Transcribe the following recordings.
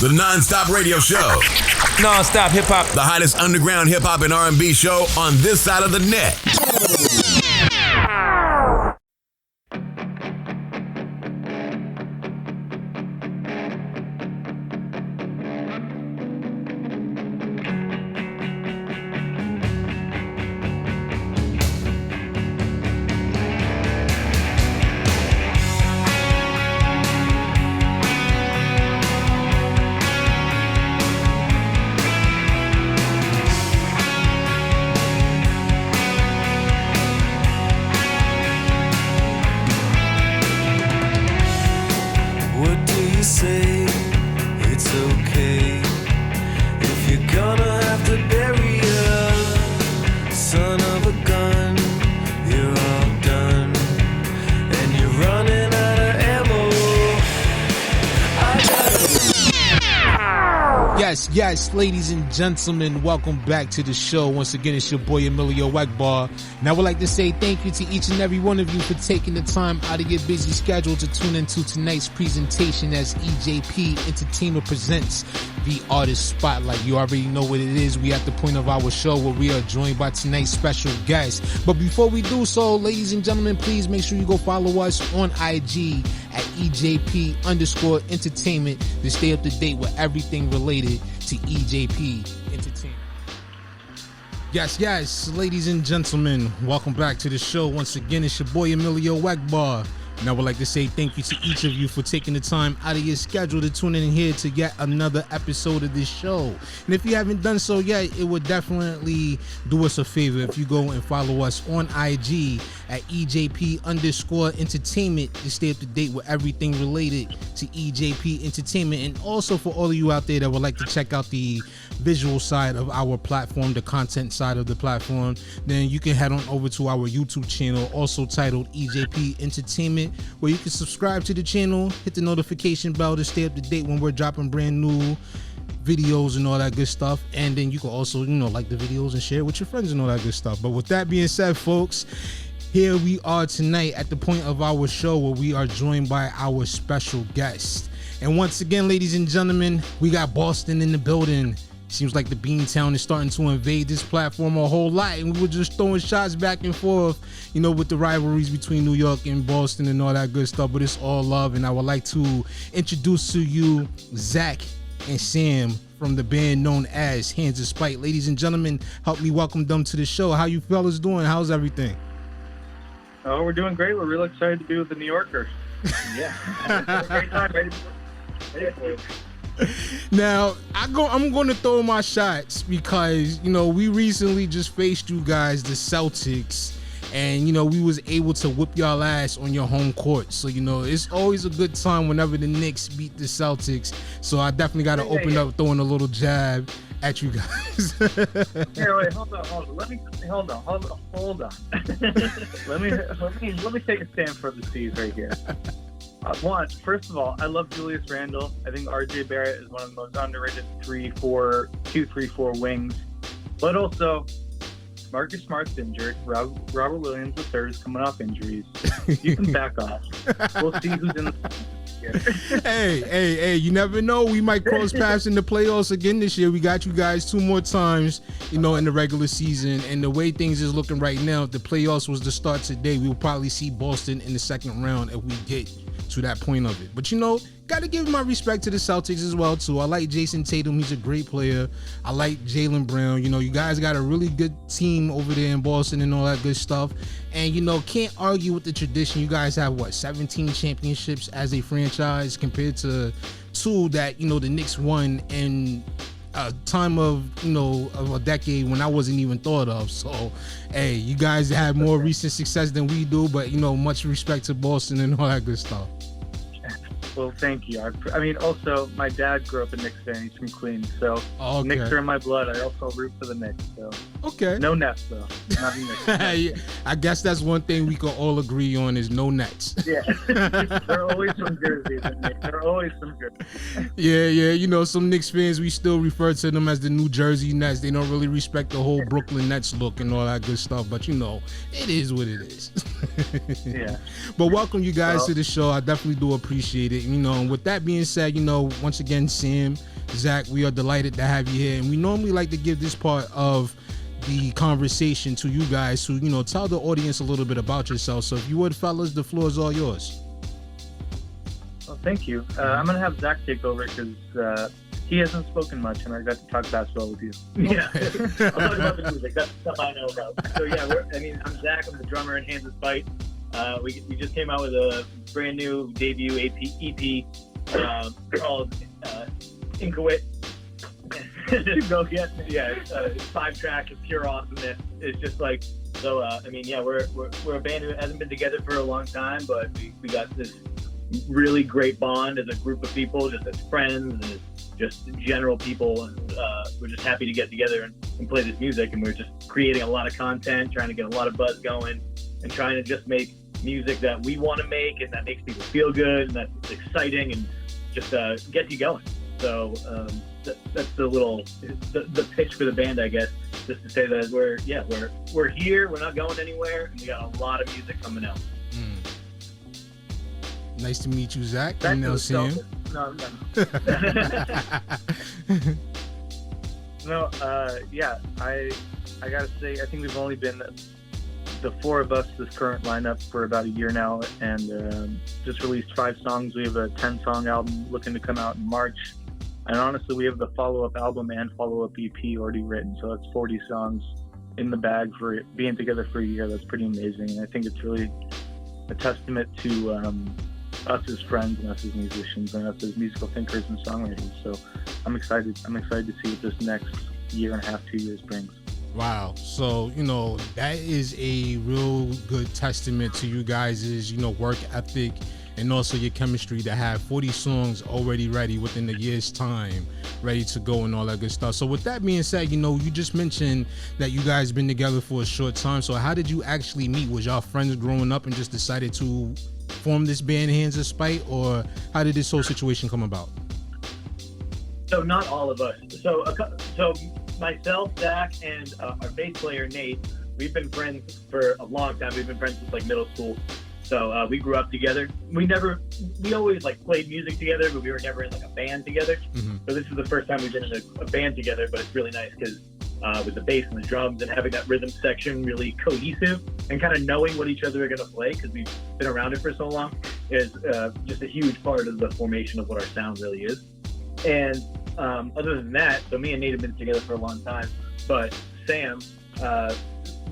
The non-stop radio show. Non-stop hip-hop. The hottest underground hip-hop and R&B show on this side of the net. Yes, ladies and gentlemen, welcome back to the show. Once again, it's your boy Emilio Wegbar. And I would like to say thank you to each and every one of you for taking the time out of your busy schedule to tune into tonight's presentation as EJP Entertainment presents the Artist Spotlight. You already know what it is. We at the point of our show where we are joined by tonight's special guest. But before we do so, ladies and gentlemen, please make sure you go follow us on IG at EJP_Entertainment to stay up to date with everything related to EJP Entertainment. Yes, ladies and gentlemen, welcome back to the show. Once again, it's your boy Emilio Wegbar. And I would like to say thank you to each of you for taking the time out of your schedule to tune in here to yet another episode of this show. And if you haven't done so yet, it would definitely do us a favor if you go and follow us on IG at EJP_Entertainment to stay up to date with everything related to EJP Entertainment. And also for all of you out there that would like to check out the visual side of our platform, the content side of the platform, then you can head on over to our YouTube channel, also titled EJP Entertainment, where you can subscribe to the channel, hit the notification bell to stay up to date when we're dropping brand new videos and all that good stuff. And then you can also, like the videos and share it with your friends and all that good stuff. But with that being said, folks, here we are tonight at the point of our show where we are joined by our special guest. And once again, ladies and gentlemen, we got Boston in the building. Seems like the Beantown is starting to invade this platform a whole lot, and we were just throwing shots back and forth, with the rivalries between New York and Boston and all that good stuff, but it's all love. And I would like to introduce to you Zach and Sam from the band known as Hands of Spite. Ladies and gentlemen, help me welcome them to the show. How you fellas doing? How's everything? Oh, we're doing great. We're real excited to be with the New Yorkers. Yeah. It's a great time. Ready for it. Now, I'm going to throw my shots because, we recently just faced you guys, the Celtics, and, we was able to whip y'all ass on your home court. So, it's always a good time whenever the Knicks beat the Celtics. So I definitely got to open up throwing a little jab at you guys. Here, wait, hold on. Let me take a stand for the C's right here. First of all, I love Julius Randle. I think RJ Barrett is one of the most underrated 2-3-4 wings. But also, Marcus Smart's injured. Robert Williams III is coming off injuries. You can back off. We'll see who's in the Hey, you never know. We might cross paths in the playoffs again this year. We got you guys 2 more times, in the regular season. And the way things is looking right now, if the playoffs was to start today, we will probably see Boston in the second round if we get to that point of it. But gotta give my respect to the Celtics as well too. I like Jason Tatum, he's a great player. I like Jaylen Brown. You guys got a really good team over there in Boston and all that good stuff. And can't argue with the tradition. You guys have 17 championships as a franchise compared to 2 that the Knicks won in a time of a decade when I wasn't even thought of. So hey, you guys have more recent success than we do, but much respect to Boston and all that good stuff. Well, thank you. I mean, also, my dad grew up a Knicks fan. He's from Queens, so okay. Knicks are in my blood. I also root for the Knicks. So okay. No Nets, though. Not Knicks. I guess that's one thing we can all agree on is no Nets. Yeah. There are always some jerseys. There are always some jerseys. Yeah. Some Knicks fans, we still refer to them as the New Jersey Nets. They don't really respect the whole Brooklyn Nets look and all that good stuff. But, it is what it is. Yeah. But welcome you guys to the show. I definitely do appreciate it. You know, and with that being said, you know, once again, Sam, Zach, we are delighted to have you here, and we normally like to give this part of the conversation to you guys to, you know, tell the audience a little bit about yourself. So if you would, fellas, the floor is all yours. Well, thank you. I'm gonna have Zach take over because he hasn't spoken much, and I got to talk basketball with you. Yeah, I'll talk about the music. That's stuff I know about. So yeah, I'm Zach. I'm the drummer in Hands That Fight. We just came out with a brand new debut EP called Inchoate. Go get it's 5 tracks of pure awesomeness. It's just like so. We're a band who hasn't been together for a long time, but we got this really great bond as a group of people, just as friends and as just general people, and we're just happy to get together and play this music, and we're just creating a lot of content, trying to get a lot of buzz going, and trying to just make music that we want to make and that makes people feel good and that's exciting and just gets you going. So that's the pitch for the band, I guess, just to say that we're here, we're not going anywhere, and we got a lot of music coming out. Nice to meet you, Zach. I'm now Sam. No, I'm done. I gotta say, I think we've only been the 4 of us, this current lineup, for about a year now, and just released 5 songs. We have a 10-song album looking to come out in March, and honestly, we have the follow-up album and follow-up EP already written, so that's 40 songs in the bag for being together for a year. That's pretty amazing, and I think it's really a testament to us as friends and us as musicians and us as musical thinkers and songwriters. So I'm excited to see what this next year and a half, 2 years brings. Wow. So, you know, that is a real good testament to you guys' work ethic and also your chemistry to have 40 songs already ready within a year's time, ready to go and all that good stuff. So with that being said, you just mentioned that you guys been together for a short time. So how did you actually meet? Was y'all friends growing up and just decided to form this band, Hands of Spite, or how did this whole situation come about? So not all of us. So myself, Zach, and our bass player Nate, we've been friends for a long time. We've been friends since like middle school. So we grew up together. We always like played music together, but we were never in like a band together. Mm-hmm. So this is the first time we've been in a band together, but it's really nice because with the bass and the drums and having that rhythm section really cohesive and kind of knowing what each other are going to play because we've been around it for so long is just a huge part of the formation of what our sound really is. And other than that, so me and Nate have been together for a long time, but Sam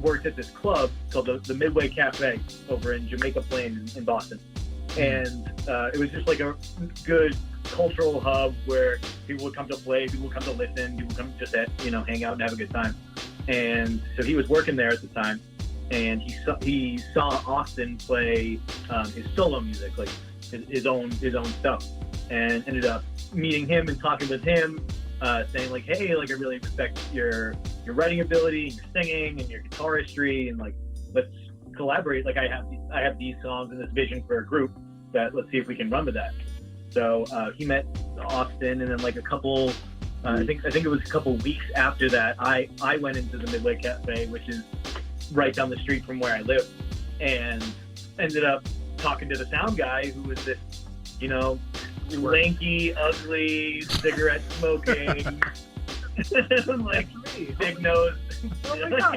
worked at this club called the Midway Cafe over in Jamaica Plain in Boston. And it was just like a good cultural hub where people would come to play, people would come to listen, people would come just hang out and have a good time. And so he was working there at the time, and he saw Austin play his solo music, like his own stuff, and ended up meeting him and talking with him, saying like, hey, like I really respect your writing ability, your singing, and your guitaristry, and like let's collaborate. Like I have these songs and this vision for a group that let's see if we can run with that. So he met Austin, and then like a couple, I think it was a couple weeks after that, I went into the Midway Cafe, which is right down the street from where I live, and ended up talking to the sound guy, who was this, lanky, ugly, cigarette smoking, like big nose. Oh my God.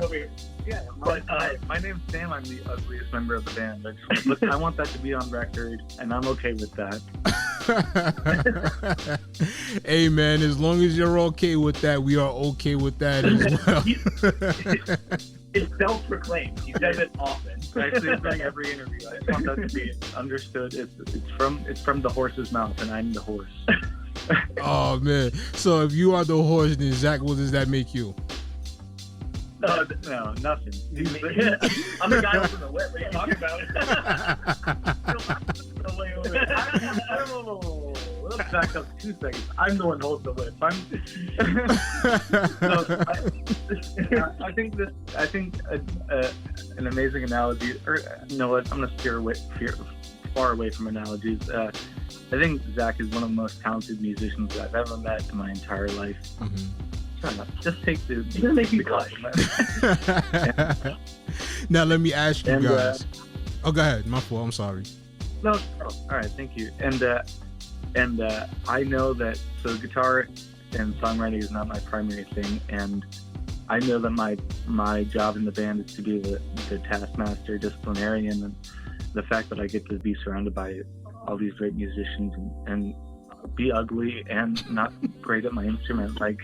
Over here. Yeah, but my name's Sam. I'm the ugliest member of the band. I want that to be on record, and I'm okay with that. Hey, man, as long as you're okay with that, we are okay with that as well. It's self-proclaimed. He says it often. I say it during every interview. I just want that to be understood. It's from the horse's mouth, and I'm the horse. Oh, man. So if you are the horse, then Zach, what does that make you? No, nothing. I'm the guy with the whip. What are you talking about? Let's back up 2 seconds. I'm the one who holds the whip. I think an amazing analogy, or you know what? I'm gonna steer far away from analogies. I think Zach is one of the most talented musicians that I've ever met in my entire life. Mm-hmm. Just take the. You're gonna make me blush. Now let me ask you guys. Oh, go ahead. My fault. I'm sorry. No, all right, thank you. And I know that guitar and songwriting is not my primary thing, and I know that my job in the band is to be the taskmaster, disciplinarian, and the fact that I get to be surrounded by all these great musicians and be ugly and not great at my instrument, like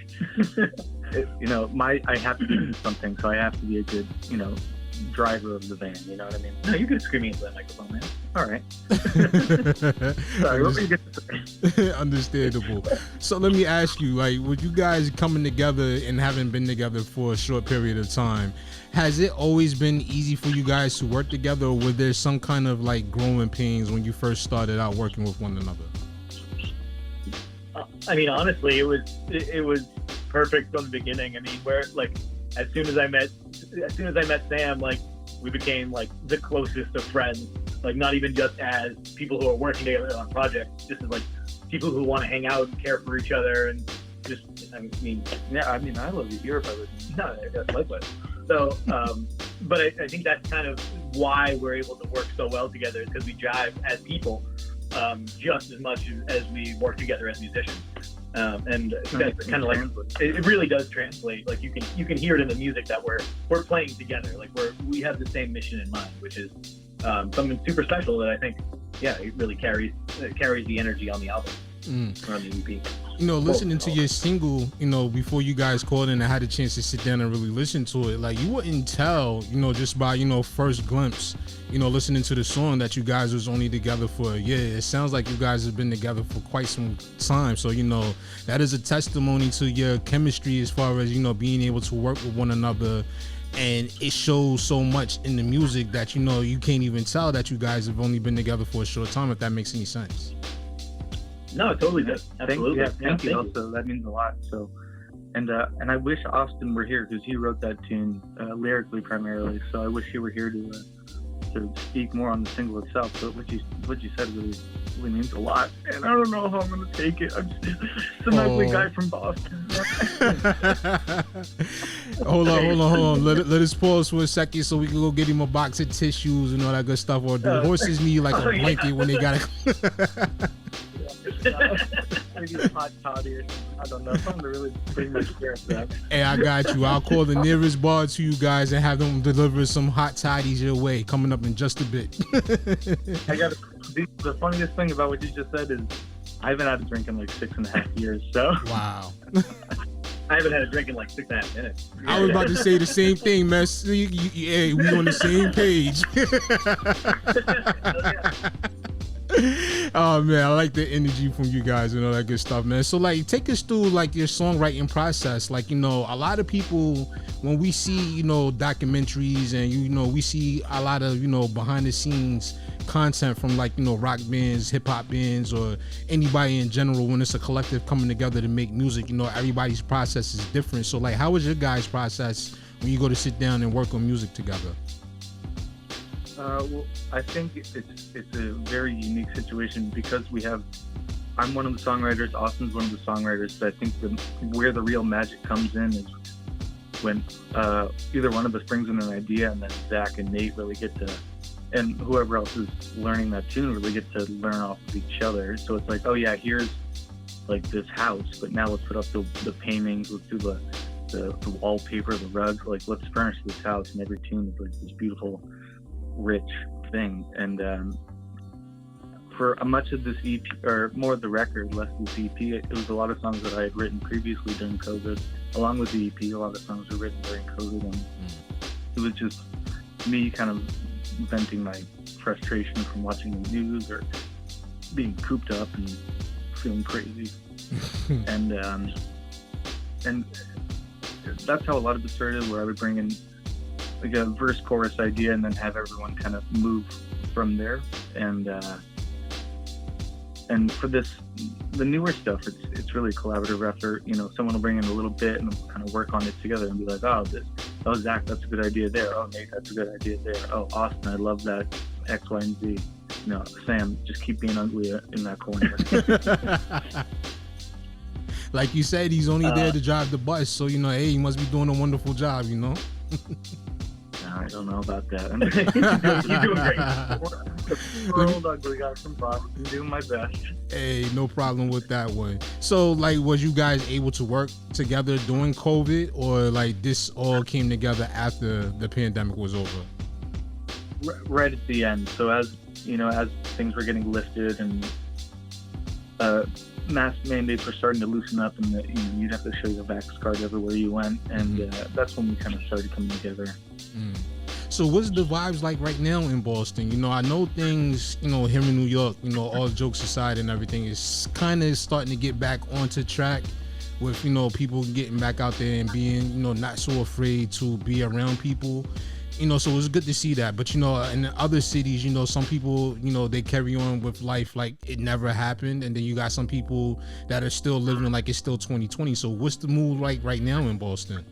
I have to do something, so I have to be a good driver of the band. You know what I mean? No, you could scream into that microphone, man. All right. Sorry, what were you going to say? Understandable. So let me ask you, like, with you guys coming together and having been together for a short period of time, has it always been easy for you guys to work together, or were there some kind of like growing pains when you first started out working with one another? I mean, honestly, it was perfect from the beginning. I mean, where like as soon as I met Sam, like we became like the closest of friends. Like not even just as people who are working together on projects, just as like people who want to hang out and care for each other and just. I mean, I love you. You're a brother. No, likewise. So, but I think that's kind of why we're able to work so well together, is because we jive as people just as much as we work together as musicians. And that's kind of like it really does translate. Like you can hear it in the music that we're playing together. Like we have the same mission in mind, which is something super special that I think, it really carries the energy on the album or on the EP. Listening to your single, before you guys called in, I had a chance to sit down and really listen to it. Like you wouldn't tell, just by, first glimpse, listening to the song that you guys was only together for a year. It sounds like you guys have been together for quite some time. So, that is a testimony to your chemistry as far as, being able to work with one another. And it shows so much in the music that, you can't even tell that you guys have only been together for a short time, if that makes any sense. No, it totally does. Absolutely. Thank you. Also, that means a lot. So, and I wish Austin were here, because he wrote that tune lyrically primarily. So I wish he were here to speak more on the single itself. But what you said really means a lot, and I don't know how I'm gonna take it. I'm just some ugly guy from Boston. Hold on. Let us pause for a second so we can go get him a box of tissues and all that good stuff. Or do horses need like a blanket when they got it? Maybe a hot toddy or something. I don't know. Something to really bring my spirits up. Hey, I got you. I'll call the nearest bar to you guys and have them deliver some hot toddies your way coming up in just a bit. The funniest thing about what you just said is I haven't had a drink in like 6.5 years. So wow. I haven't had a drink in like 6.5 minutes. I was about to say the same thing, man. Hey, we on the same page. Oh man, I like the energy from you guys and all that good stuff, man. So like, take us through like your songwriting process. Like, a lot of people, when we see, documentaries and we see a lot of, behind the scenes content from like, rock bands, hip hop bands, or anybody in general, when it's a collective coming together to make music, everybody's process is different. So like, how is your guys' process when you go to sit down and work on music together? Well, I think it's a very unique situation because I'm one of the songwriters, Austin's one of the songwriters, but I think where the real magic comes in is when either one of us brings in an idea, and then Zach and Nate really get to, and whoever else is learning that tune really get to learn off of each other. So it's like, oh yeah, here's like this house, but now let's put up the paintings, let's do the wallpaper, the rugs, like let's furnish this house, and every tune is like this beautiful, rich thing. And for much of this EP, or more of the record, less of this EP, it was a lot of songs that I had written previously during COVID. Along with the EP, a lot of songs were written during COVID, and it was just me kind of venting my frustration from watching the news or being cooped up and feeling crazy. and that's how a lot of it started, where I would bring in like a verse chorus idea and then have everyone kind of move from there. And for the newer stuff, it's really a collaborative effort. Someone will bring in a little bit and we'll kind of work on it together and be like, oh Zach, that's a good idea there. Oh Nate, that's a good idea there. Oh Austin, I love that X, Y, and Z. Sam, just keep being ugly in that corner. Like you said, he's only there to drive the bus, so hey, he must be doing a wonderful job. I don't know about that. You're doing great. Poor old ugly guy from Boston. I'm doing my best. Hey, no problem with that one. So, like, was you guys able to work together during COVID, or like this all came together after the pandemic was over? Right at the end. So as things were getting lifted and mask mandates were starting to loosen up, and you'd have to show your vax card everywhere you went, and that's when we kind of started coming together. So what's the vibes like right now in Boston? I know things, here in New York, all jokes aside and everything, is kind of starting to get back onto track with, people getting back out there and being, not so afraid to be around people. So it's good to see that. But, in other cities, some people, they carry on with life like it never happened. And then you got some people that are still living like it's still 2020. So what's the mood like right now in Boston?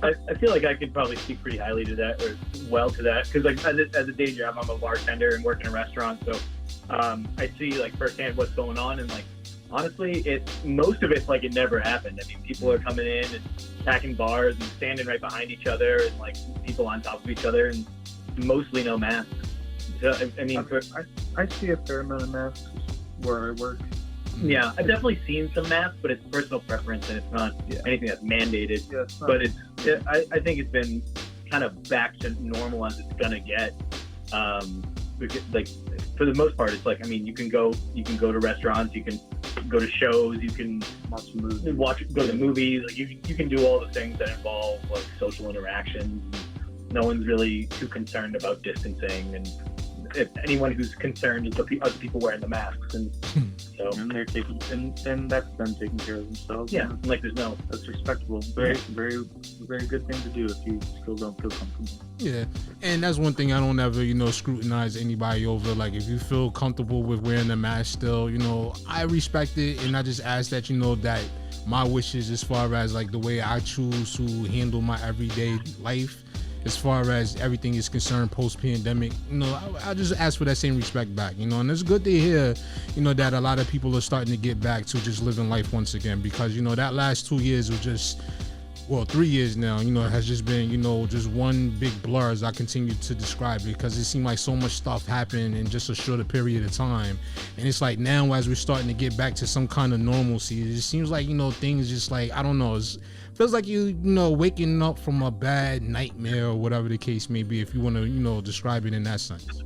I feel like I could probably speak pretty highly to that, or well to that, because like as a day job, I'm a bartender and work in a restaurant. So I see like firsthand what's going on. And like, honestly, most of it's like it never happened. I mean, people are coming in and packing bars and standing right behind each other, and like people on top of each other, and mostly no masks. So, I mean, I see a fair amount of masks where I work. Yeah, I've definitely seen some masks, but it's personal preference and it's not anything that's mandated. Yeah, but I think it's been kind of back to normal as it's gonna get. Because, like, for the most part, it's like, I mean, you can go to restaurants, you can go to shows, you can watch movies, go to the movies. Like you can do all the things that involve like social interactions. No one's really too concerned about distancing, and if anyone who's concerned is the other people wearing the masks, and so they're taking and that's them taking care of themselves. Yeah, like that's respectable. Very, very, very good thing to do if you still don't feel comfortable. Yeah, and that's one thing I don't ever, scrutinize anybody over. Like, if you feel comfortable with wearing the mask still, I respect it, and I just ask that, that my wishes as far as like the way I choose to handle my everyday life, as far as everything is concerned post-pandemic, I just ask for that same respect back, and it's good to hear, that a lot of people are starting to get back to just living life once again, because, that last 2 years was just, 3 years now, has just been, just one big blur, as I continue to describe it, because it seemed like so much stuff happened in just a shorter period of time. And it's like now, as we're starting to get back to some kind of normalcy, it just seems like, things just like, I don't know, feels like waking up from a bad nightmare or whatever the case may be, if you want to, describe it in that sense.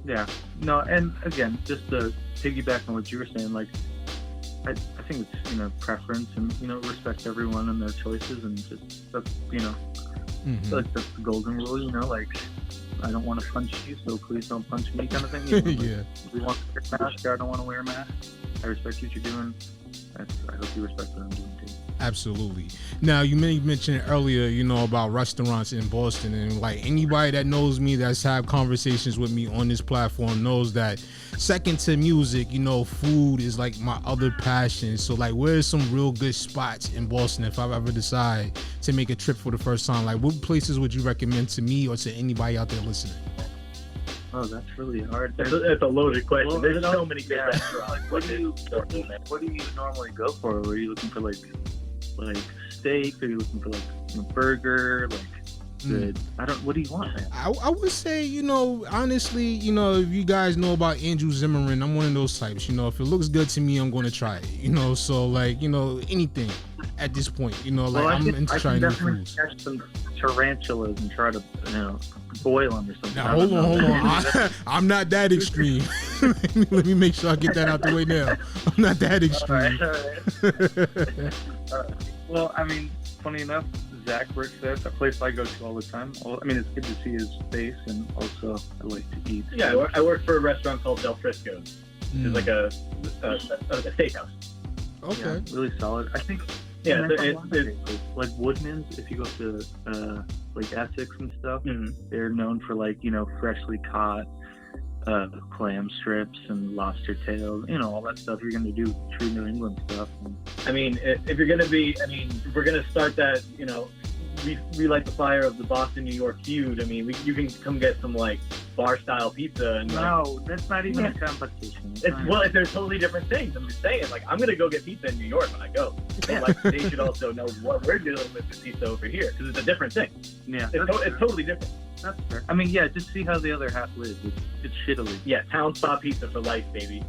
Yeah. No, and again, just to piggyback on what you were saying, like, I think it's, preference, and, respect everyone and their choices, and just, that's, like, that's the golden rule, like, I don't want to punch you, so please don't punch me, kind of thing. Yeah. If you want to wear a mask, I don't want to wear a mask. I respect what you're doing. I hope you respect what I'm doing too. Absolutely. Now, you mentioned earlier, about restaurants in Boston, and like anybody that knows me, that's had conversations with me on this platform, knows that second to music, food is like my other passion. So like, where's some real good spots in Boston if I ever decide to make a trip for the first time? Like, what places would you recommend to me or to anybody out there listening? Oh, that's really hard. That's a loaded question. Well, there's so many good restaurants. Like, what do you normally go for? Are you looking for like steak? Are you looking for like a burger? Like good? What do you want, man? I would say, honestly, if you guys know about Andrew Zimmerman, I'm one of those types. If it looks good to me, I'm going to try it. So like, anything at this point. I'm into trying new foods. Catch some tarantulas and try to, boil them or something. Now, hold on. I'm not that extreme. Let me make sure I get that out the way now. I'm not that extreme. All right. Well, I mean, funny enough, Zach works there. It's a place I go to all the time. I mean, it's good to see his face, and also I like to eat. Yeah, I work for a restaurant called Del Frisco's. It's like a steakhouse. Okay. Yeah, really solid. I think. Yeah, it's like Woodman's. If you go to like Essex and stuff, they're known for like freshly caught clam strips and lobster tails, all that stuff. You're gonna do true New England stuff. I mean, if you're gonna if we're gonna start that, relight the fire of the Boston-New York feud. I mean, you can come get some like bar style pizza. And No, that's not even a competition. they're totally different things. I'm just saying, like, I'm gonna go get pizza in New York when I go. So, like, they should also know what we're dealing with pizza over here, because it's a different thing. Yeah, It's totally different. that's fair. I mean, yeah, just see how the other half lives. It's shittily. Yeah, town spa pizza for life, baby.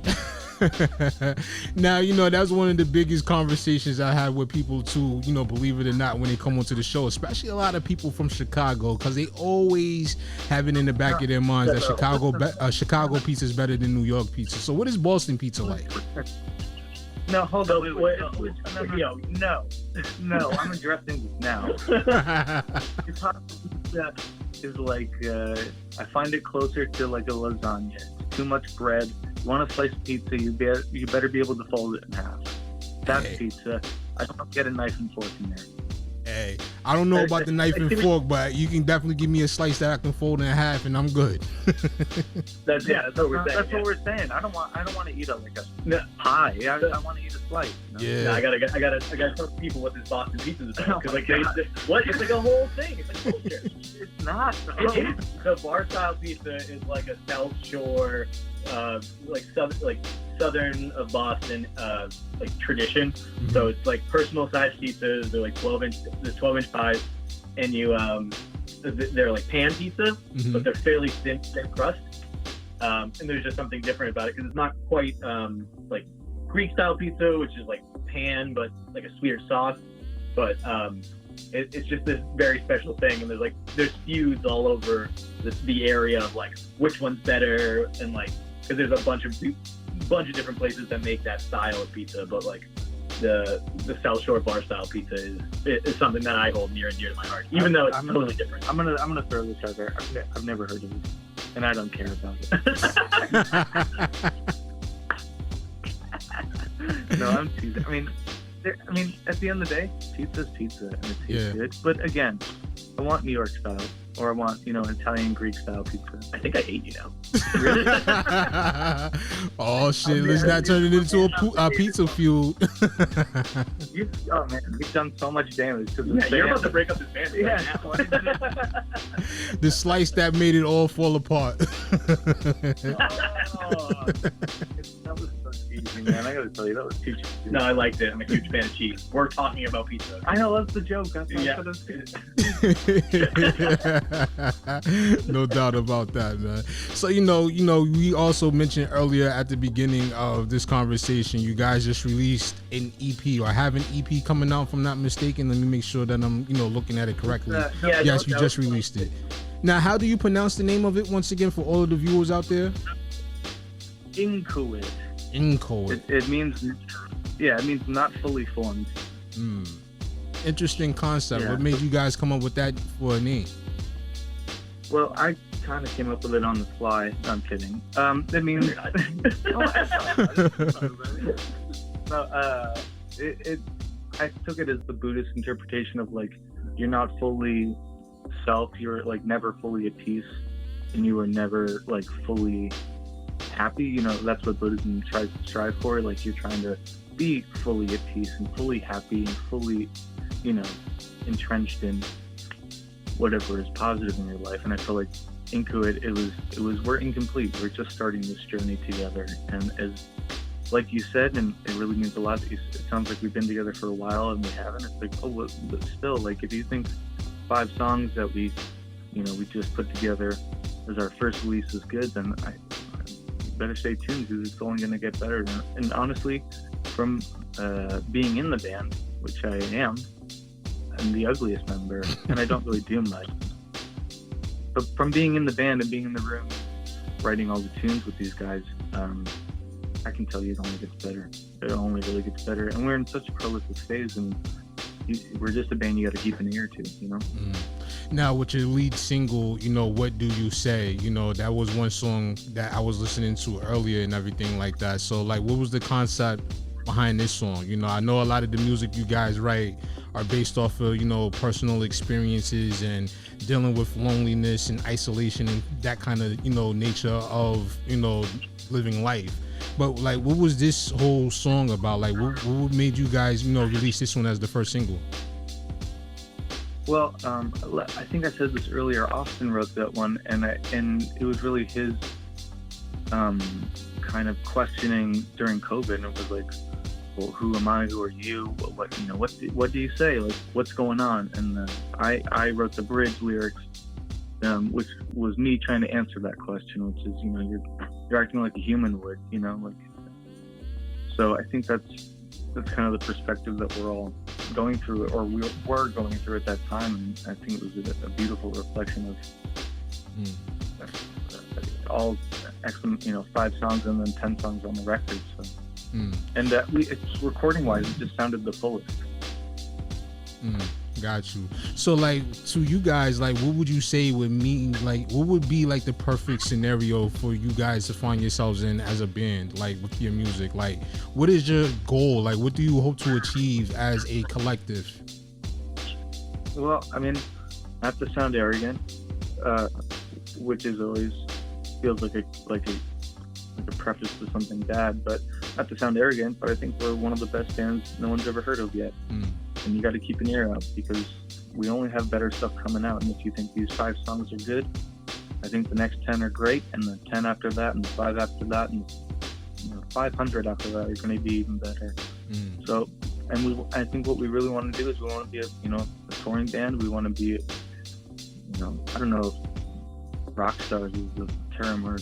Now, that's one of the biggest conversations I had with people too, believe it or not, when they come onto the show, especially a lot of people from Chicago, because they always have it in the back of their minds that Chicago pizza is better than New York pizza. So what is Boston pizza like? No, hold on. Wait. No. No, I'm addressing this now. Chicago pizza is like, I find it closer to like a lasagna. It's too much bread. You want a slice of pizza, you better be able to fold it in half. That's pizza. I don't get a knife and fork in there. Hey, I don't know about the knife and fork, but you can definitely give me a slice that I can fold in half, and I'm good. That's what we're saying. That's what we're saying. I don't want to eat a pie. I want to eat a slice. Yeah. No, I gotta tell people what this Boston pizza is about, because what? It's like a whole thing. It's a culture. It's not. The bar style pizza is like a South Shore, southern of Boston, like tradition. Mm-hmm. So it's like personal size pizzas. They're like 12-inch pies, and they're like pan pizza, Mm-hmm. but they're fairly thin crust. And there's just something different about it, because it's not quite like Greek style pizza, which is like pan but like a sweeter sauce. But it's just this very special thing, and there's feuds all over the area of like which one's better, and like, because there's a bunch of different places that make that style of pizza, but like the South Shore bar style pizza is something that I hold near and dear to my heart, even though it's totally different. I'm gonna throw this out there. I've never heard of it, and I don't care about it. No, I'm teasing. I mean, at the end of the day, pizza's pizza, and it tastes good. But again, I want New York style, or I want Italian Greek style pizza. I think I hate you now. Really? Oh shit! Let's not turn it into a pizza feud. Oh man, you've done so much damage to Yeah, you're about to break up this band. Yeah. The slice that made it all fall apart. That was so cheesy, man. I gotta tell you, that was too cheesy. No, I liked it. I'm a huge fan of cheese. We're talking about pizza. I know, that's the joke. No doubt about that, man. So we also mentioned earlier at the beginning of this conversation, you guys just released an EP, or have an EP coming out, if I'm not mistaken. Let me make sure that I'm looking at it correctly. Yes, you just released it. Now, how do you pronounce the name of it once again for all of the viewers out there? Inchoate. Inchoate. It means not fully formed. Interesting concept. Yeah. What made you guys come up with that for a name? Well, I kind of came up with it on the fly. No, I'm kidding. It means I took it as the Buddhist interpretation of like, you're not fully self, you're like never fully at peace, and you are never like fully happy. That's what Buddhism tries to strive for. Like, you're trying to be fully at peace and fully happy and fully, entrenched in whatever is positive in your life. And I feel like Inchoate, it was we're incomplete. We're just starting this journey together. And as like you said, and it really means a lot, it sounds like we've been together for a while and we haven't. It's like, oh, but still, like, if you think 5 songs that we just put together as our first release is good, then I better stay tuned, because it's only going to get better. And honestly, from being in the band, which I am, I'm the ugliest member, and I don't really do much. But from being in the band and being in the room, writing all the tunes with these guys, I can tell you it only gets better. It only really gets better. And we're in such a prolific phase, and we're just a band you got to keep an ear to, Now, with your lead single, What Do You Say? That was one song that I was listening to earlier and everything like that. So, like, what was the concept behind this song? I know a lot of the music you guys write are based off of, personal experiences and dealing with loneliness and isolation and that kind of, nature of, living life. But, like, what was this whole song about? Like, what made you guys, release this one as the first single? Well, I think I said this earlier. Austin wrote that one, and it was really his kind of questioning during COVID, and it was like, well, who am I? Who are you? What do you say? Like, what's going on? And I wrote the bridge lyrics, which was me trying to answer that question, which is, you're acting like a human would, like. So I think that's kind of the perspective that we're all going through, or we were going through at that time, and I think it was a beautiful reflection of all excellent, 5 songs and then 10 songs on the record. So, and it's recording wise, it just sounded the fullest. Got you. So, like, to you guys, like, what would you say would mean, like, what would be like the perfect scenario for you guys to find yourselves in as a band, like with your music? Like, what is your goal? Like, what do you hope to achieve as a collective? Well, I mean, not to sound arrogant, which is always feels like a preface to something bad, but not to sound arrogant, but I think we're one of the best bands no one's ever heard of yet. And you got to keep an ear out, because we only have better stuff coming out. And if you think these 5 songs are good, I think the next 10 are great, and the 10 after that, and the 5 after that, and 500 after that are going to be even better. So, and I think what we really want to do is we want to be a touring band. We want to be, I don't know if rock stars is the term, or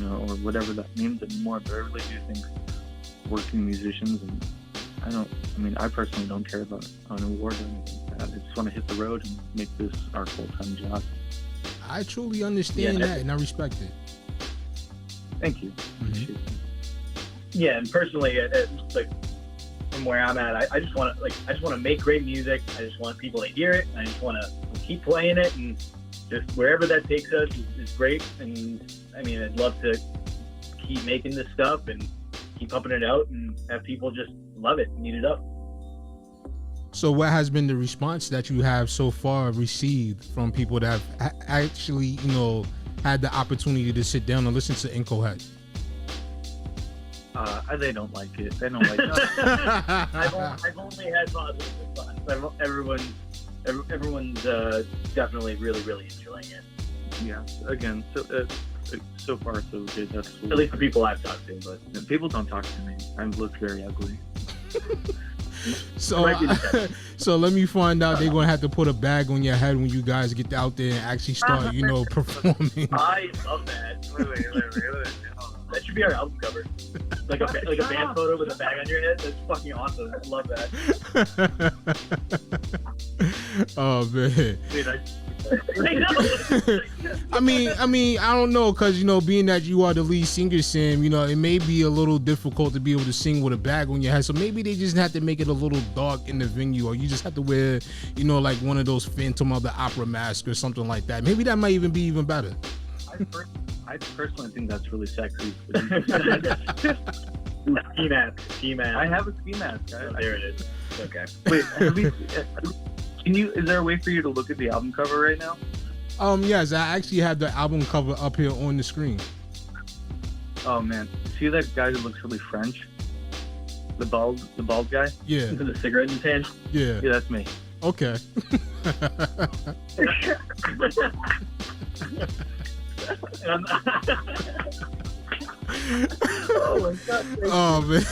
or whatever that means anymore, but I really do think working musicians, and I personally don't care about an award or anything like that. I just want to hit the road and make this our full-time job. I truly understand that, and I respect it. Thank you. Yeah, and personally, like from where I'm at, I just want to make great music. I just want people to hear it. I just want to keep playing it, and just wherever that takes us is great. And I mean, I'd love to keep making this stuff and keep pumping it out and have people just love it and eat it up. So what has been the response that you have so far received from people that have actually, had the opportunity to sit down and listen to Inchoate? They don't like it. They don't like it. I've only had positive response. Everyone's definitely really, really enjoying it. Yeah. Again, so far so good. That's at least the people I've talked to, but people don't talk to me. I look very ugly. So let me find out. They're gonna have to put a bag on your head when you guys get out there and actually start, performing. I love that. Wait. That should be our album cover. Like a band photo with a bag on your head. That's fucking awesome. I love that. Oh man. I mean, I don't know, because being that you are the lead singer, Sam, it may be a little difficult to be able to sing with a bag on your head. So maybe they just have to make it a little dark in the venue, or you just have to wear, like one of those Phantom of the Opera masks or something like that. Maybe that might even be even better. I personally think that's really sexy. Ski mask. I have a ski mask. There it is. Okay. Wait, is there a way for you to look at the album cover right now? Yes, I actually have the album cover up here on the screen. Oh man, see that guy that looks really French? The bald guy? Yeah. With a cigarette in his hand? Yeah. Yeah, that's me. Okay. Oh my God. Oh man.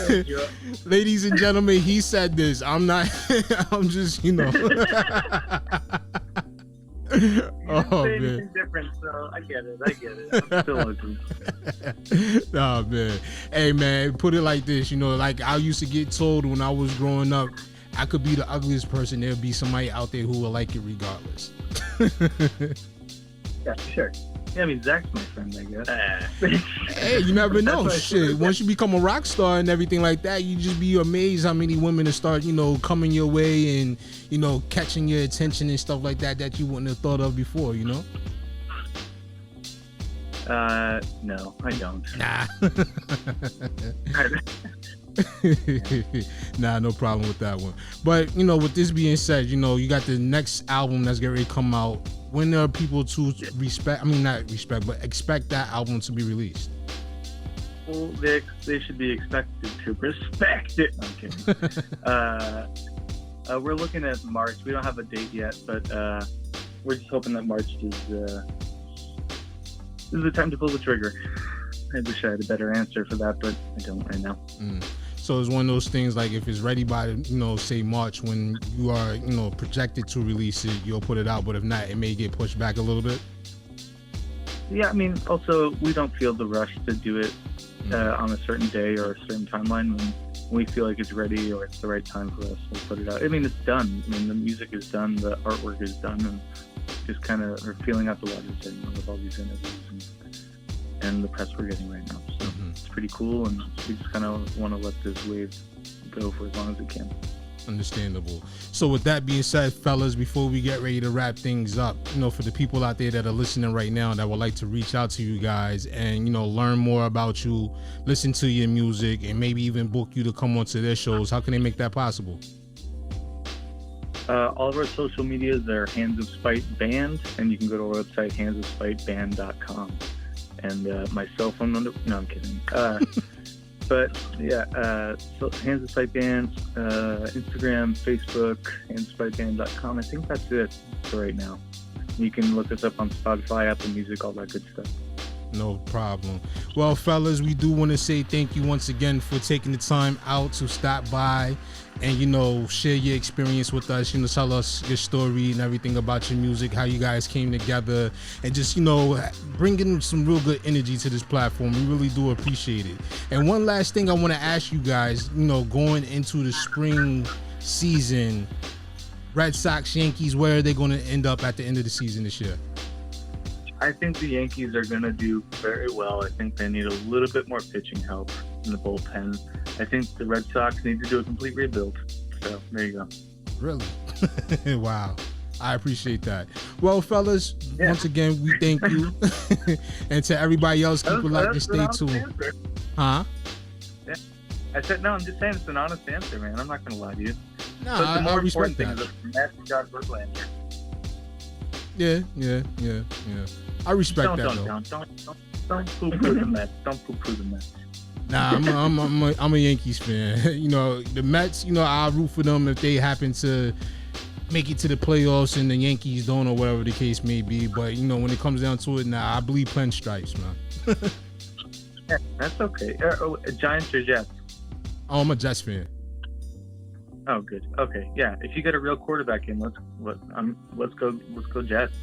Ladies and gentlemen, he said this. I'm not I'm just, Oh man. Different, so I get it. I'm still looking. Oh man. Hey man, put it like this, like I used to get told when I was growing up, I could be the ugliest person. There'll be somebody out there who will like it regardless. Yeah, sure. Yeah, I mean, Zach's my friend, I guess. Hey, you never know. Shit, once you become a rock star and everything like that, you just be amazed how many women will start, coming your way and, catching your attention and stuff like that you wouldn't have thought of before, No, I don't. Nah. Nah, no problem with that one. But, with this being said, you got the next album that's going to come out. When are people to expect that album to be released? Well, they should be expected to respect it. I'm kidding. We're looking at March. We don't have a date yet, but we're just hoping that March is the time to pull the trigger. I wish I had a better answer for that, but I don't right now. So it's one of those things, like if it's ready by, say March, when you are, projected to release it, you'll put it out. But if not, it may get pushed back a little bit. Yeah, I mean, also, we don't feel the rush to do it on a certain day or a certain timeline. When we feel like it's ready or it's the right time for us, we'll put it out. I mean, it's done. I mean, the music is done, the artwork is done, and just kind of are feeling out the waters with all these interviews and the press we're getting right now. So it's pretty cool, and we just kind of want to let this wave go for as long as it can. Understandable. So with that being said, fellas, before we get ready to wrap things up, for the people out there that are listening right now that would like to reach out to you guys and, learn more about you, listen to your music, and maybe even book you to come onto their shows, how can they make that possible? All of our social medias are Hands of Spite Band, and you can go to our website, handsofspiteband.com. And my cell phone number, no, I'm kidding. But yeah, so Hands of Spite Band, Instagram, Facebook, handsofspiteband.com. I think that's it for right now. You can look us up on Spotify, Apple Music, all that good stuff. No problem. Well, fellas, we do want to say thank you once again for taking the time out to stop by and, share your experience with us, tell us your story and everything about your music, how you guys came together, and just, bringing some real good energy to this platform. We really do appreciate it. And one last thing I want to ask you guys, going into the spring season, Red Sox, Yankees, where are they going to end up at the end of the season this year? I think the Yankees are going to do very well. I think they need a little bit more pitching help in the bullpen. I think the Red Sox need to do a complete rebuild. So there you go. Really? Wow. I appreciate that. Well, fellas, once again, we thank you. And to everybody else, keep a like and stay tuned. Huh? Yeah. I said, no, I'm just saying it's an honest answer, man. I'm not going to lie to you. No, I respect that. Is the Mets got Verlander. Yeah. I respect that, though. Don't poo-poo the Mets. Don't poo-poo the Mets. Nah, I'm a Yankees fan. The Mets, I'll root for them if they happen to make it to the playoffs and the Yankees don't, or whatever the case may be. But, when it comes down to it, I believe pinstripes, man. Yeah, that's okay. Giants or Jets? Oh, I'm a Jets fan. Oh, good. Okay, yeah. If you get a real quarterback in, let's go Jets.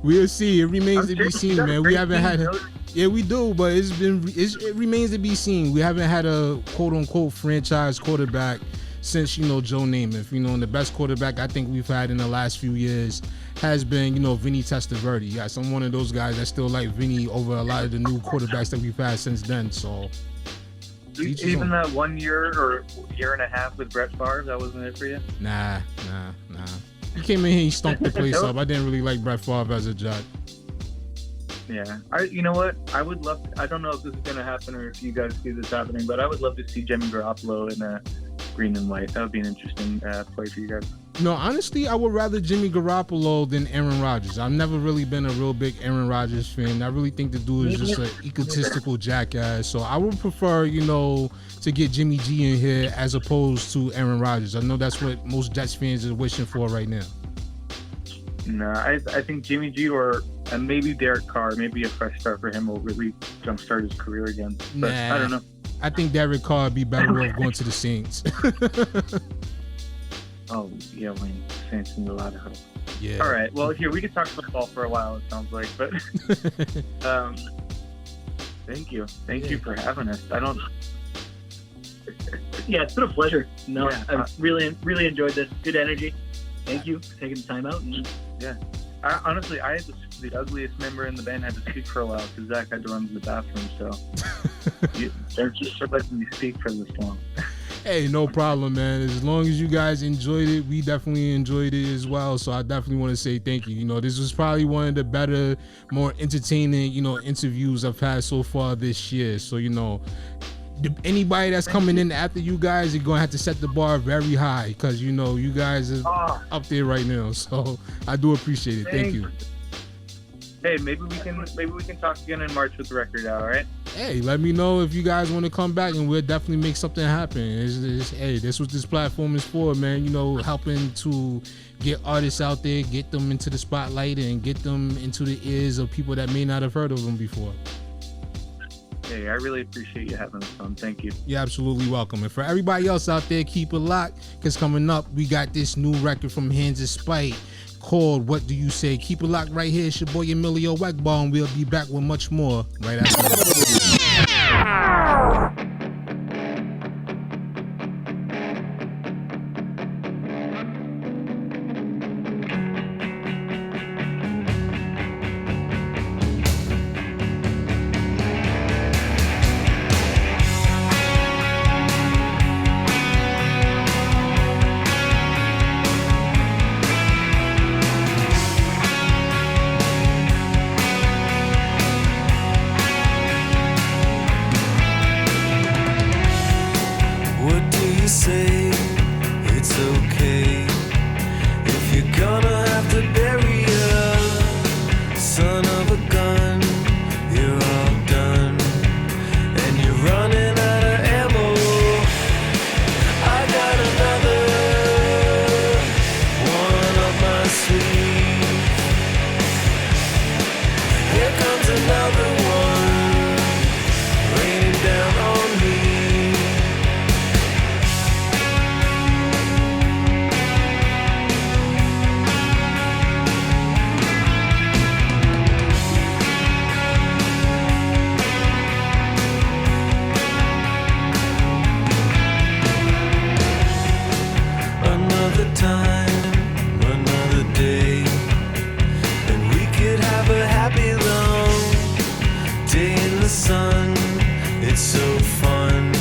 We'll see. It remains to be seen, man. We haven't had. Yeah, we do, but it remains to be seen. We haven't had a quote unquote franchise quarterback since Joe Namath. And the best quarterback I think we've had in the last few years has been Vinny Testaverde. Yes, I'm one of those guys that still like Vinny over a lot of the new quarterbacks that we've had since then. So. Even that 1 year or year and a half with Brett Favre, that wasn't it for you? Nah. He came in here, he stumped the place up. I didn't really like Brett Favre as a Jet. Yeah. You know what? I would love I don't know if this is going to happen or if you guys see this happening, but I would love to see Jimmy Garoppolo in a green and white. That would be an interesting play for you guys. No, honestly, I would rather Jimmy Garoppolo than Aaron Rodgers. I've never really been a real big Aaron Rodgers fan. I really think the dude is just an egotistical jackass. So I would prefer, to get Jimmy G in here as opposed to Aaron Rodgers. I know that's what most Jets fans are wishing for right now. No, I think Jimmy G or maybe Derek Carr, maybe a fresh start for him will really jumpstart his career again. But I don't know. I think Derek Carr would be better off going to the Saints. Oh, yeah, Wayne. Saints need a lot of help. Yeah. All right. Well, here, we could talk football for a while, it sounds like. But thank you. Thank you for having us. Yeah, it's been a pleasure. No, Yeah. I've really enjoyed this. Good energy. Thank you for taking the time out. And Yeah. Honestly, I had the ugliest member in the band had to speak for a while because Zach had to run to the bathroom. So they're just letting me speak for this long. Hey, no problem, man. As long as you guys enjoyed it, we definitely enjoyed it as well. So I definitely want to say thank you. This was probably one of the better, more entertaining, interviews I've had so far this year. So, anybody that's coming in after you guys, you're going to have to set the bar very high because, you guys are up there right now. So I do appreciate it. Thank you. Hey, maybe we can talk again in March with the record out, all right? hey, let me know if you guys want to come back, and we'll definitely make something happen. Hey, that's what this platform is for, man. You know, helping to get artists out there, get them into the spotlight, and get them into the ears of people that may not have heard of them before. Hey, I really appreciate you having us on. Thank you. You're absolutely welcome. And for everybody else out there, keep it locked, because coming up, we got this new record from Hands of Spite called What Do You Say? Keep it locked right here. It's your boy Emilio Wegball, and we'll be back with much more right after this. Say it's okay if you're gonna have to bury a son of a gun. You're all done and you're running out of ammo. I got another one up my sleeve. Here comes another one raining down on me. Time, another day, and we could have a happy long day in the sun. It's so fun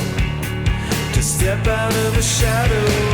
to step out of a shadow.